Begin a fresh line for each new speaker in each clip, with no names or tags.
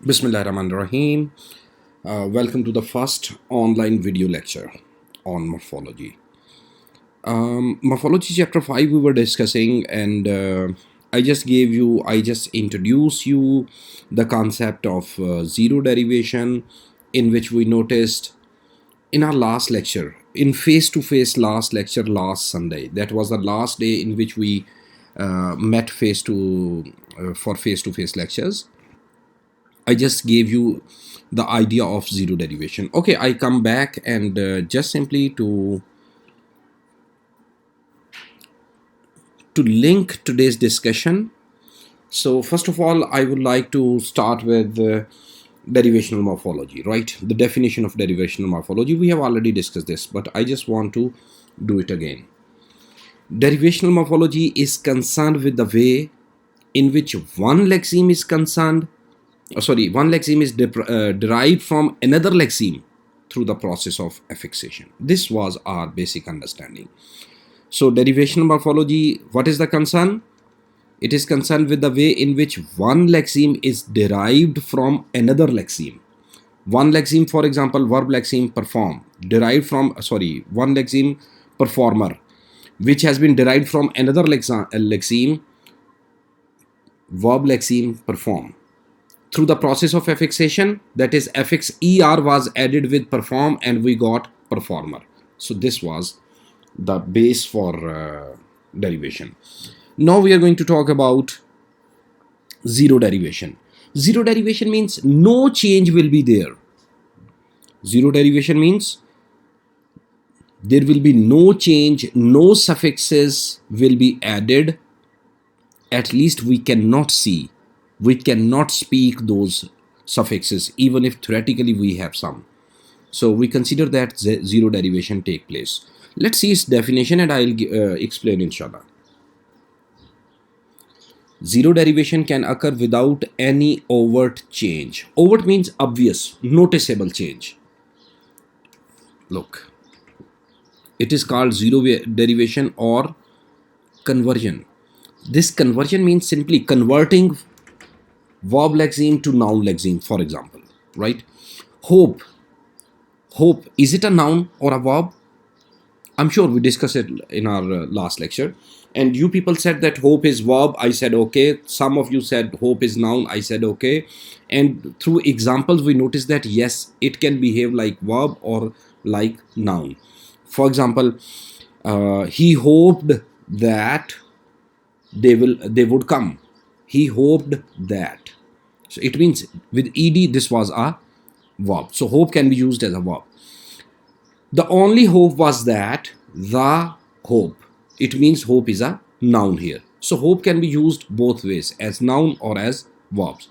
Bismillahirrahmanirrahim. Welcome to the first online video lecture on morphology. Morphology chapter 5 we were discussing, and I just introduced you the concept of zero derivation, in which we noticed in our last lecture, in face-to-face last lecture last Sunday. That was the last day in which we met for face-to-face lectures. I just gave you the idea of zero derivation. Okay, I come back and just simply to link today's discussion. So first of all, I would like to start with derivational morphology, right? The definition of derivational morphology. We have already discussed this, but I just want to do it again. Derivational morphology is concerned with the way in which one lexeme is one lexeme is derived from another lexeme through the process of affixation. This was our basic understanding. So derivational morphology, what is the concern? It is concerned with the way in which one lexeme is derived from another lexeme. One lexeme, for example, verb lexeme perform, derived from, one lexeme performer, which has been derived from another lexeme, verb lexeme perform. Through the process of affixation, that is affix er was added with perform and we got performer. So this was the base for derivation. Now we are going to talk about zero derivation. Zero derivation means no change will be there. Zero derivation means there will be no change, no suffixes will be added. At least we cannot see, we cannot speak those suffixes, even if theoretically we have some. So we consider that zero derivation take place. Let's see its definition and I'll explain inshallah. Zero derivation can occur without any overt change. Overt means obvious, noticeable change. Look, it is called zero derivation or conversion. This conversion means simply converting verb lexeme to noun lexeme, for example, right? Hope, is it a noun or a verb? I'm sure we discussed it in our last lecture, and you people said that hope is verb. I said okay. Some of you said hope is noun. I said okay. And through examples we noticed that yes, it can behave like verb or like noun. For example, he hoped that they would come. He hoped that. So it means with ed this was a verb. So hope can be used as a verb. The only hope was that the hope. It means hope is a noun here. So hope can be used both ways, as noun or as verbs.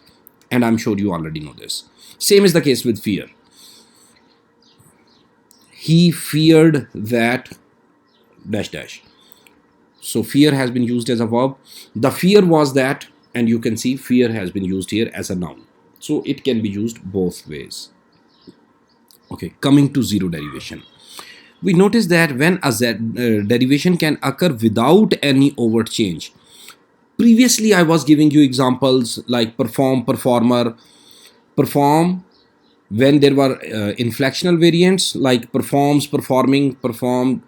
And I'm sure you already know this. Same is the case with fear. He feared that dash dash. So fear has been used as a verb. The fear was that, and you can see fear has been used here as a noun. So it can be used both ways. Okay, coming to zero derivation. We notice that when a derivation can occur without any overt change. Previously, I was giving you examples like perform, performer, perform when there were inflectional variants like performs, performing, performed,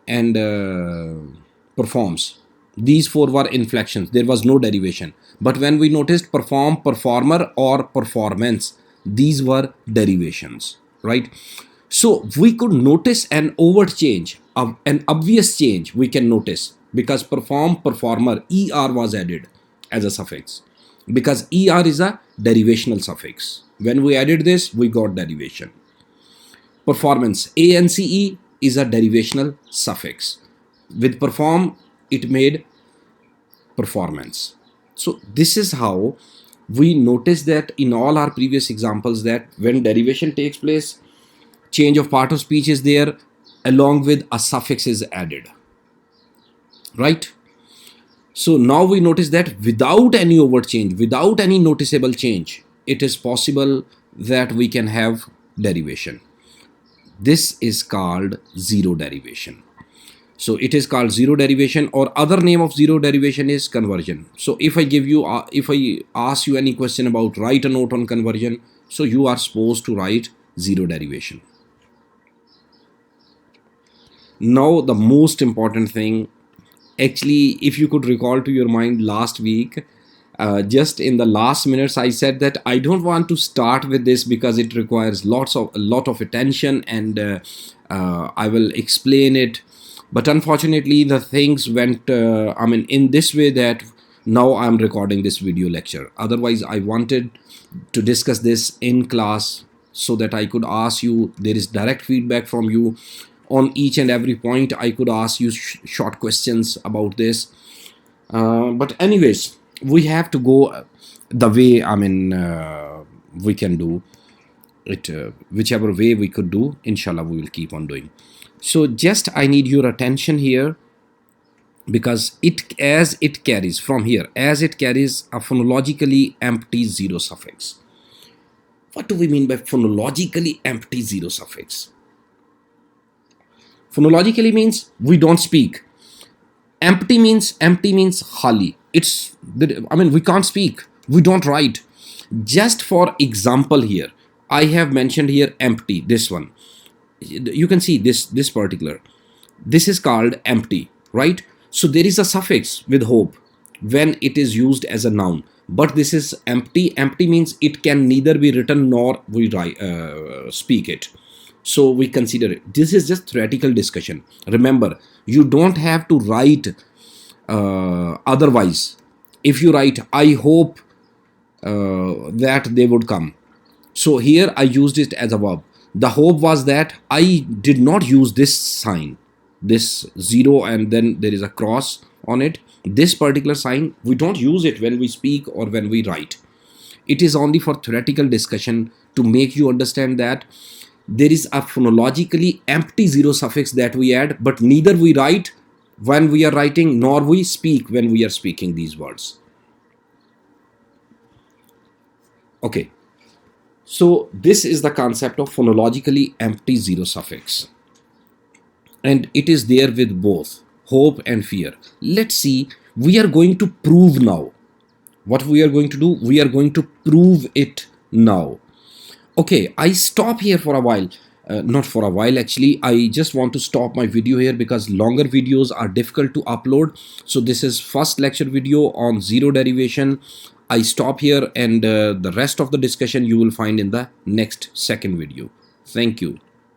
and performs. These four were inflections. There was no derivation. But when we noticed perform, performer, or performance, these were derivations, right? So we could notice an overt change, an obvious change we can notice because perform, performer, er was added as a suffix because er is a derivational suffix. When we added this, we got derivation. Performance, ance is a derivational suffix. With perform, it made performance. So this is how we notice that in all our previous examples that when derivation takes place, change of part of speech is there along with a suffix is added, right? So now we notice that without any overt change, without any noticeable change, it is possible that we can have derivation. This is called zero derivation. So it is called zero derivation, or other name of zero derivation is conversion. So if I give you, if I ask you any question about write a note on conversion, so you are supposed to write zero derivation. Now the most important thing, actually, if you could recall to your mind last week, just in the last minutes I said that I don't want to start with this because it requires a lot of attention, and I will explain it. But unfortunately the things went in this way that now I'm recording this video lecture. Otherwise I wanted to discuss this in class so that I could ask you, there is direct feedback from you on each and every point. I could ask you short questions about this. But anyways, we have to go the way, we can do it, whichever way we could do, inshallah we will keep on doing. So just I need your attention here, because as it carries from here, as it carries a phonologically empty zero suffix. What do we mean by phonologically empty zero suffix? Phonologically means we don't speak. Empty means khali. We can't speak, we don't write. Just for example, here I have mentioned here empty, this one. You can see this particular, this is called empty, right? So there is a suffix with hope when it is used as a noun, but this is empty. Empty means it can neither be written nor we speak it. So we consider it. This is just theoretical discussion. Remember, you don't have to write otherwise. If you write I hope that they would come, so here I used it as a verb. The hope was that I did not use this sign, this zero and then there is a cross on it. This particular sign, we don't use it when we speak or when we write. It is only for theoretical discussion to make you understand that there is a phonologically empty zero suffix that we add, but neither we write when we are writing nor we speak when we are speaking these words. Okay. So this is the concept of phonologically empty zero suffix, and it is there with both hope and fear. Let's see, we are going to prove now. What we are going to do, we are going to prove it now. Okay, I stop here for a while. Not for a while, actually. I just want to stop my video here because longer videos are difficult to upload. So this is first lecture video on zero derivation. I stop here, and the rest of the discussion you will find in the next second video. Thank you.